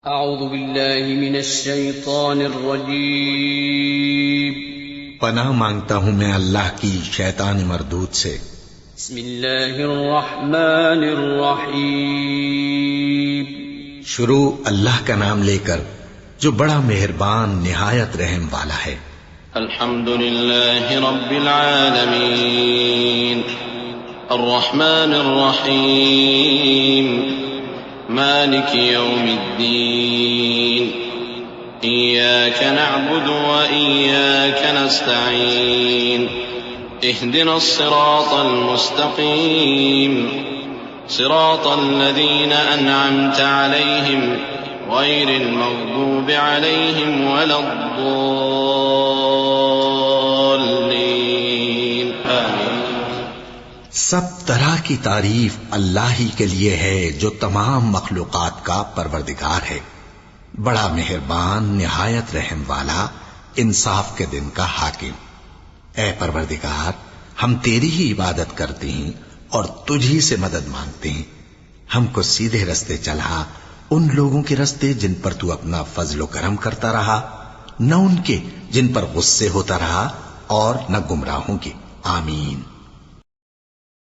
اعوذ باللہ من الشیطان الرجیم پناہ مانگتا ہوں میں اللہ کی شیطان مردود سے۔ بسم اللہ الرحمن الرحیم شروع اللہ کا نام لے کر جو بڑا مہربان نہایت رحم والا ہے۔ الحمد للہ رب العالمین الرحمن الرحیم مالک یوم الدین إياك نعبد وإياك نستعين اهدنا الصراط المستقيم صراط الذين أنعمت عليهم غير المغضوب عليهم ولا الضالين آمين۔ سب طرح کی تعریف اللہ ہی کے لیے ہے جو تمام مخلوقات کا پروردگار ہے، بڑا مہربان نہایت رحم والا، انصاف کے دن کا حاکم۔ اے پروردگار، ہم تیری ہی عبادت کرتے ہیں اور تجھی سے مدد مانگتے ہیں۔ ہم کو سیدھے رستے چلا، ان لوگوں کے رستے جن پر تو اپنا فضل و کرم کرتا رہا، نہ ان کے جن پر غصے ہوتا رہا، اور نہ گمراہوں کے۔ آمین۔